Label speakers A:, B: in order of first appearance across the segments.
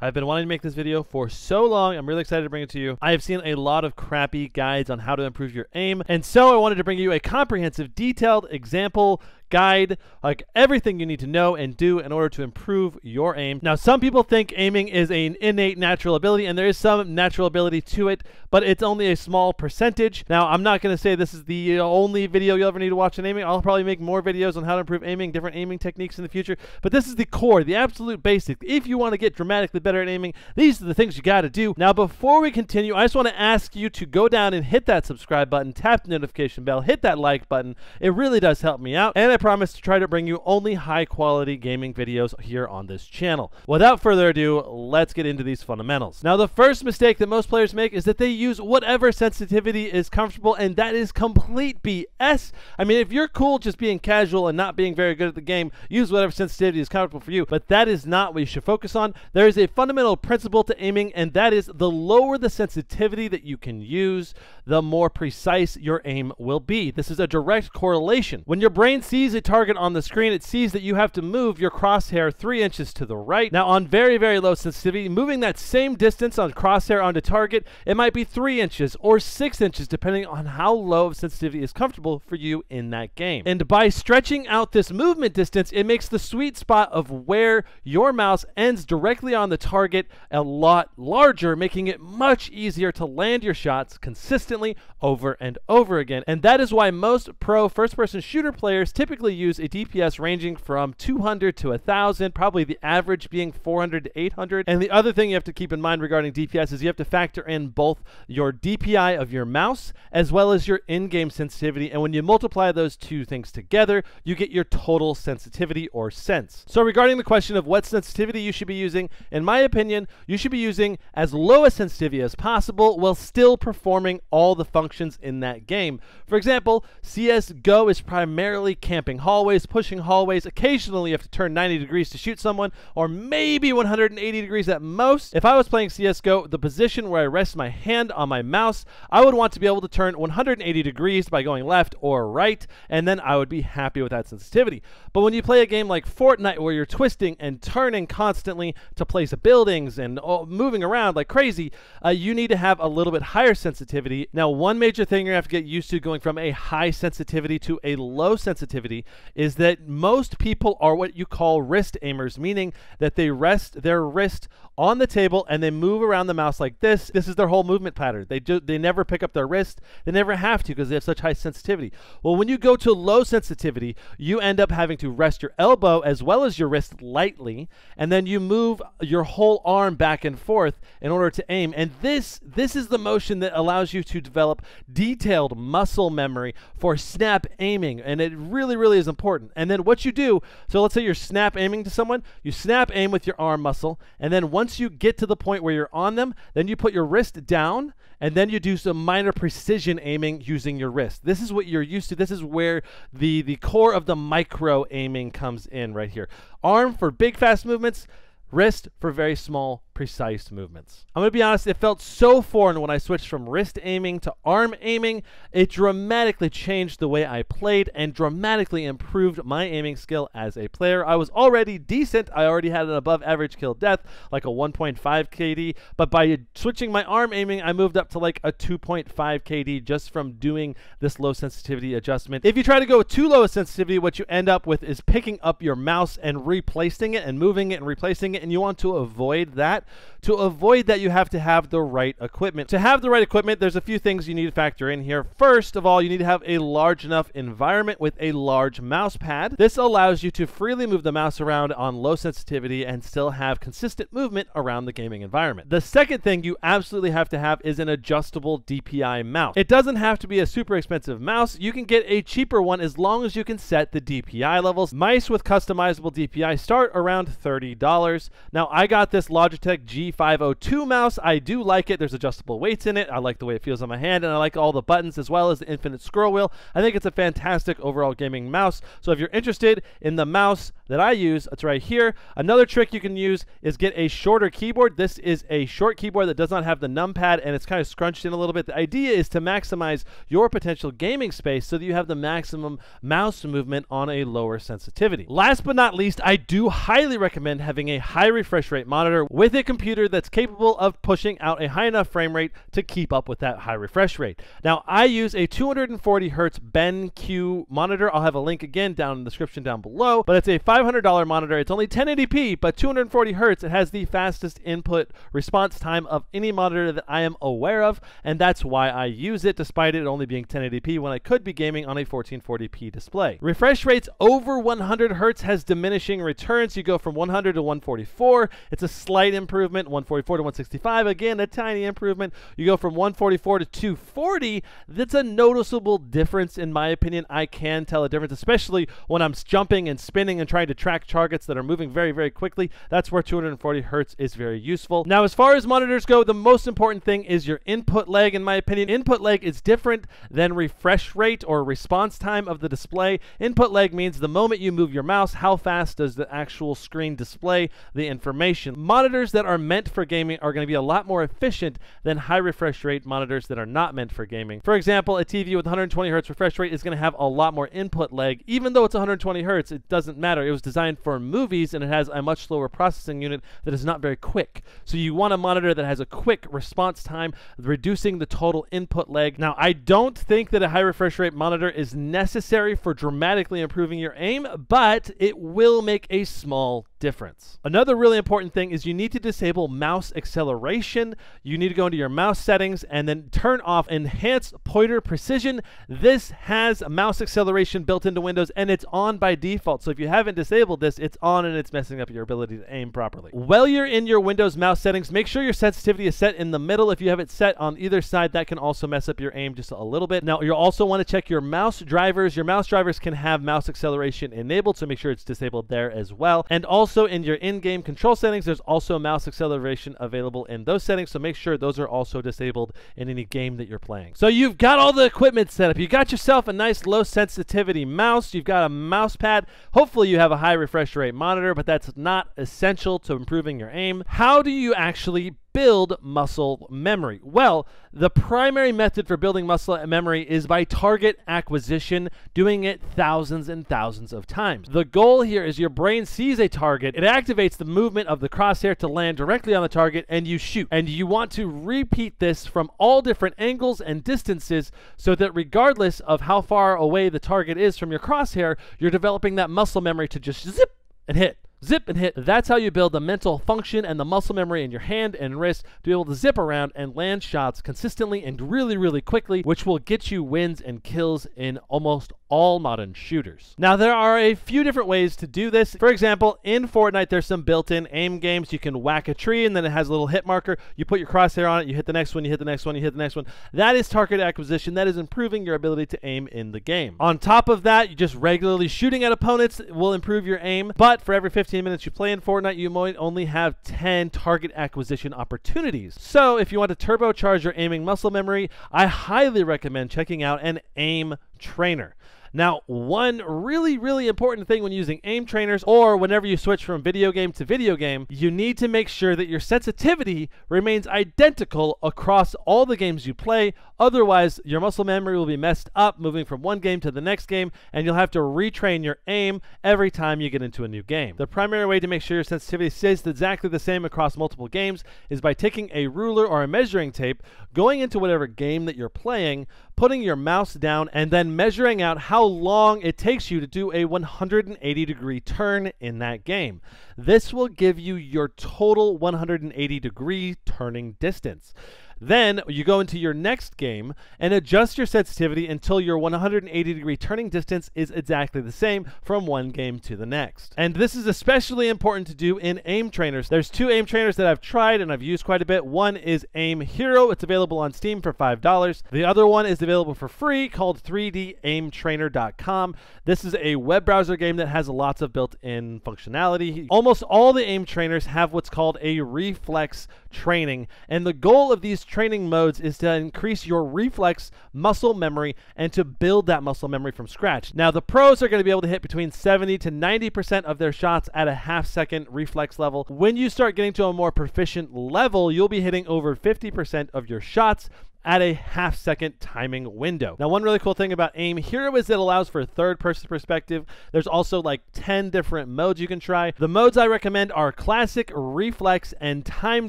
A: I've been wanting to make this video for so long. I'm really excited to bring it to you. I have seen a lot of crappy guides on how to improve your aim, and so I wanted to bring you a comprehensive, detailed example guide, like everything you need to know and do in order to improve your aim. Now, some people think aiming is an innate natural ability, and there is some natural ability to it, but it's only a small percentage. Now, I'm not going to say this is the only video you'll ever need to watch on aiming. I'll probably make more videos on how to improve aiming, different aiming techniques in the future, but this is the core, the absolute basic. If you want to get dramatically better at aiming, these are the things you got to do. Now, before we continue, I just want to ask you to go down and hit that subscribe button, tap the notification bell, hit that like button. It really does help me out, and I promise to try to bring you only high quality gaming videos here on this channel. Without further ado, let's get into these fundamentals. Now, the first mistake that most players make is that they use whatever sensitivity is comfortable, and that is complete BS. I mean, if you're cool just being casual and not being very good at the game, use whatever sensitivity is comfortable for you, but that is not what you should focus on. There is a fundamental principle to aiming, and that is the lower the sensitivity that you can use, the more precise your aim will be. This is a direct correlation. When your brain sees a target on the screen, it sees that you have to move your crosshair 3 inches to the right. Now, on very, very low sensitivity, moving that same distance on crosshair onto target, it might be 3 inches or 6 inches, depending on how low of sensitivity is comfortable for you in that game. And by stretching out this movement distance, it makes the sweet spot of where your mouse ends directly on the target a lot larger, making it much easier to land your shots consistently over and over again. And that is why most pro first-person shooter players typically use a DPS ranging from 200 to 1,000, probably the average being 400 to 800. And the other thing you have to keep in mind regarding DPS is you have to factor in both your DPI of your mouse as well as your in-game sensitivity. And when you multiply those two things together, you get your total sensitivity or sense. So regarding the question of what sensitivity you should be using, in my opinion, you should be using as low a sensitivity as possible while still performing all the functions in that game. For example, CSGO is primarily camping hallways, pushing hallways. Occasionally you have to turn 90 degrees to shoot someone, or maybe 180 degrees at most. If I was playing CSGO, the position where I rest my hand on my mouse, I would want to be able to turn 180 degrees by going left or right, and then I would be happy with that sensitivity. But when you play a game like Fortnite where you're twisting and turning constantly to place buildings and moving around like crazy, you need to have a little bit higher sensitivity. Now, one major thing you're going to have to get used to going from a high sensitivity to a low sensitivity is that most people are what you call wrist aimers, meaning that they rest their wrist on the table and they move around the mouse like this. This is their whole movement pattern. They never pick up their wrist. They never have to because they have such high sensitivity. Well, when you go to low sensitivity, you end up having to rest your elbow as well as your wrist lightly, and then you move your whole arm back and forth in order to aim. And this is the motion that allows you to develop detailed muscle memory for snap aiming, and it really, really is important. And then what you do, so let's say you're snap aiming to someone, you snap aim with your arm muscle, and then once you get to the point where you're on them, then you put your wrist down, and then you do some minor precision aiming using your wrist. This is what you're used to. This is where the core of the micro aiming comes in right here. Arm for big, fast movements, wrist for very small, precise movements. I'm going to be honest, it felt so foreign when I switched from wrist aiming to arm aiming. It dramatically changed the way I played and dramatically improved my aiming skill as a player. I was already decent. I already had an above average kill death, like a 1.5 KD, but by switching my arm aiming, I moved up to like a 2.5 KD just from doing this low sensitivity adjustment. If you try to go with too low a sensitivity, what you end up with is picking up your mouse and replacing it and moving it and replacing it, and you want to avoid that. To avoid that, you have to have the right equipment. To have the right equipment, there's a few things you need to factor in here. First of all, you need to have a large enough environment with a large mouse pad. This allows you to freely move the mouse around on low sensitivity and still have consistent movement around the gaming environment. The second thing you absolutely have to have is an adjustable DPI mouse. It doesn't have to be a super expensive mouse. You can get a cheaper one as long as you can set the DPI levels. Mice with customizable DPI start around $30. Now, I got this Logitech G502 mouse. I do like it. There's adjustable weights in it. I like the way it feels on my hand, and I like all the buttons as well as the infinite scroll wheel. I think it's a fantastic overall gaming mouse. So if you're interested in the mouse, that I use. It's right here. Another trick you can use is get a shorter keyboard. This is a short keyboard that does not have the numpad, and it's kind of scrunched in a little bit. The idea is to maximize your potential gaming space so that you have the maximum mouse movement on a lower sensitivity. Last but not least, I do highly recommend having a high refresh rate monitor with a computer that's capable of pushing out a high enough frame rate to keep up with that high refresh rate. Now, I use a 240 hertz BenQ monitor. I'll have a link again down in the description down below, but it's a $500 monitor. It's only 1080p, but 240 hertz. It has the fastest input response time of any monitor that I am aware of, and that's why I use it, despite it only being 1080p when I could be gaming on a 1440p display. Refresh rates over 100 hertz has diminishing returns. You go from 100 to 144. It's a slight improvement. 144 to 165, again, a tiny improvement. You go from 144 to 240. That's a noticeable difference, in my opinion. I can tell a difference, especially when I'm jumping and spinning and trying to track targets that are moving very, very quickly. That's where 240 hertz is very useful. Now, as far as monitors go, the most important thing is your input lag, in my opinion. Input lag is different than refresh rate or response time of the display. Input lag means the moment you move your mouse, how fast does the actual screen display the information. Monitors that are meant for gaming are going to be a lot more efficient than high refresh rate monitors that are not meant for gaming. For example, a TV with 120 hertz refresh rate is going to have a lot more input lag. Even though it's 120 hertz, it doesn't matter. It was designed for movies, and it has a much slower processing unit that is not very quick. So you want a monitor that has a quick response time, reducing the total input lag. Now, I don't think that a high refresh rate monitor is necessary for dramatically improving your aim, but it will make a small difference. Another really important thing is you need to disable mouse acceleration. You need to go into your mouse settings and then turn off enhanced pointer precision. This has mouse acceleration built into Windows, and it's on by default. So if you haven't disabled this, it's on and it's messing up your ability to aim properly. While you're in your Windows mouse settings, make sure your sensitivity is set in the middle. If you have it set on either side, that can also mess up your aim just a little bit. Now, you'll also want to check your mouse drivers. Your mouse drivers can have mouse acceleration enabled, so make sure it's disabled there as well. And also in your in-game control settings, there's also mouse acceleration available in those settings, so make sure those are also disabled in any game that you're playing. So you've got all the equipment set up. You got yourself a nice low sensitivity mouse. You've got a mouse pad. Hopefully you have a high refresh rate monitor, but that's not essential to improving your aim. How do you actually build muscle memory? Well, the primary method for building muscle memory is by target acquisition, doing it thousands and thousands of times. The goal here is your brain sees a target, it activates the movement of the crosshair to land directly on the target, and you shoot. And you want to repeat this from all different angles and distances so that regardless of how far away the target is from your crosshair, you're developing that muscle memory to just zip and hit. Zip and hit. That's how you build the mental function and the muscle memory in your hand and wrist to be able to zip around and land shots consistently and really, really quickly, which will get you wins and kills in almost all modern shooters. Now, there are a few different ways to do this. For example, in Fortnite, there's some built-in aim games. You can whack a tree, and then it has a little hit marker. You put your crosshair on it, you hit the next one, you hit the next one, you hit the next one. That is target acquisition. That is improving your ability to aim in the game. On top of that, you just regularly shooting at opponents will improve your aim, but for every 15 minutes you play in Fortnite, you might only have 10 target acquisition opportunities. So if you want to turbocharge your aiming muscle memory, I highly recommend checking out an aim trainer. Now, one really, really important thing when using aim trainers, or whenever you switch from video game to video game, you need to make sure that your sensitivity remains identical across all the games you play. Otherwise, your muscle memory will be messed up moving from one game to the next game, and you'll have to retrain your aim every time you get into a new game. The primary way to make sure your sensitivity stays exactly the same across multiple games is by taking a ruler or a measuring tape, going into whatever game that you're playing, putting your mouse down, and then measuring out how long it takes you to do a 180-degree turn in that game. This will give you your total 180-degree turning distance. Then you go into your next game and adjust your sensitivity until your 180-degree turning distance is exactly the same from one game to the next. And this is especially important to do in aim trainers. There's two aim trainers that I've tried and I've used quite a bit. One is Aim Hero. It's available on Steam for $5. The other one is available for free called 3daimtrainer.com. This is a web browser game that has lots of built-in functionality. Almost all the aim trainers have what's called a reflex training, and the goal of these training modes is to increase your reflex muscle memory and to build that muscle memory from scratch. Now, the pros are going to be able to hit between 70 to 90% of their shots at a half-second reflex level. When you start getting to a more proficient level, you'll be hitting over 50% of your shots at a half-second timing window. Now, one really cool thing about AIM here is it allows for a third-person perspective. There's also like 10 different modes you can try. The modes I recommend are Classic, Reflex, and Time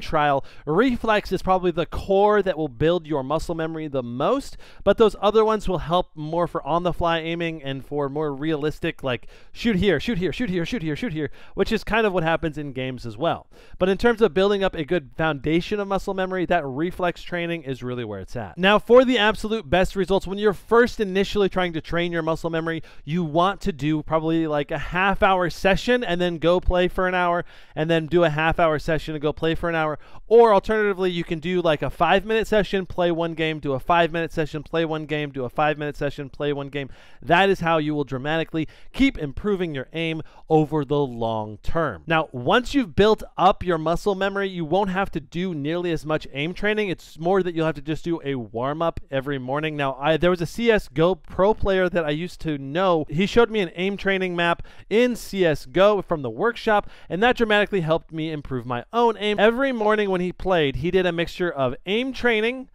A: Trial. Reflex is probably the core that will build your muscle memory the most, but those other ones will help more for on-the-fly aiming and for more realistic, like shoot here, shoot here, shoot here, shoot here, shoot here, which is kind of what happens in games as well. But in terms of building up a good foundation of muscle memory, that reflex training is really where it's at. Now, for the absolute best results, when you're first initially trying to train your muscle memory, you want to do probably like a half-hour session and then go play for an hour, and then do a half-hour session and go play for an hour. Or alternatively, you can do like a 5-minute session, play one game, do a 5-minute session, play one game, do a 5-minute session, play one game. That is how you will dramatically keep improving your aim over the long term. Now, once you've built up your muscle memory, you won't have to do nearly as much aim training. It's more that you'll have to just do a warm-up every morning. Now, there was a CSGO pro player that I used to know. He showed me an aim training map in CSGO from the workshop, and that dramatically helped me improve my own aim. Every morning when he played, he did a mixture of aim training,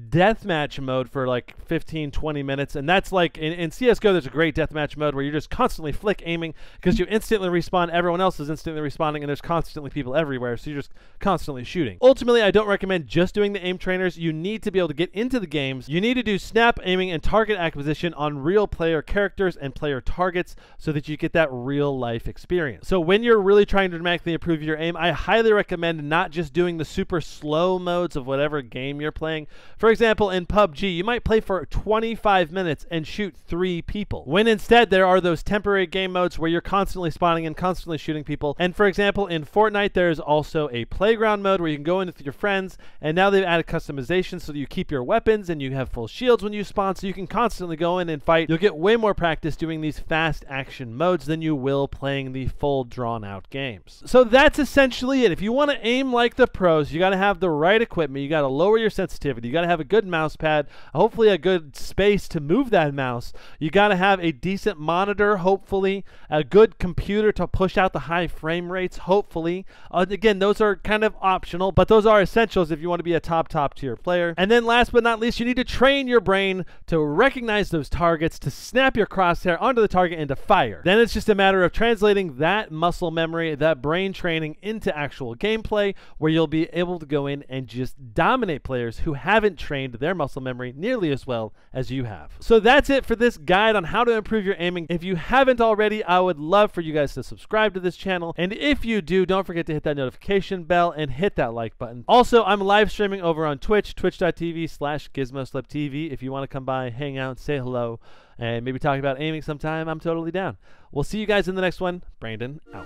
A: deathmatch mode for like 15-20 minutes, and that's like in CSGO there's a great deathmatch mode where you're just constantly flick aiming because you instantly respawn, everyone else is instantly responding, and there's constantly people everywhere, so you're just constantly shooting. Ultimately, I don't recommend just doing the aim trainers. You need to be able to get into the games. You need to do snap aiming and target acquisition on real player characters and player targets so that you get that real life experience. So when you're really trying to dramatically improve your aim, I highly recommend not just doing the super slow modes of whatever game you're playing. For example, in PUBG, you might play for 25 minutes and shoot 3 people, when instead there are those temporary game modes where you're constantly spawning and constantly shooting people. And for example, in Fortnite, there's also a playground mode where you can go in with your friends, and now they've added customization so that you keep your weapons and you have full shields when you spawn, so you can constantly go in and fight. You'll get way more practice doing these fast action modes than you will playing the full drawn out games. So that's essentially it. If you want to aim like the pros, you got to have the right equipment. You got to lower your sensitivity. You got to have a good mouse pad, hopefully a good space to move that mouse. You got to have a decent monitor, hopefully a good computer to push out the high frame rates, hopefully. Again, those are kind of optional, but those are essentials if you want to be a top tier player. And then last but not least, you need to train your brain to recognize those targets, to snap your crosshair onto the target and to fire. Then it's just a matter of translating that muscle memory, that brain training into actual gameplay, where you'll be able to go in and just dominate players who haven't trained their muscle memory nearly as well as you have. So that's it for this guide on how to improve your aiming. If you haven't already, I would love for you guys to subscribe to this channel, and if you do, don't forget to hit that notification bell and hit that like button. Also, I'm live streaming over on Twitch, twitch.tv/GizmoSlipTV. If you want to come by, hang out, say hello, and maybe talk about aiming sometime, I'm totally down. We'll see you guys in the next one. Brandon out.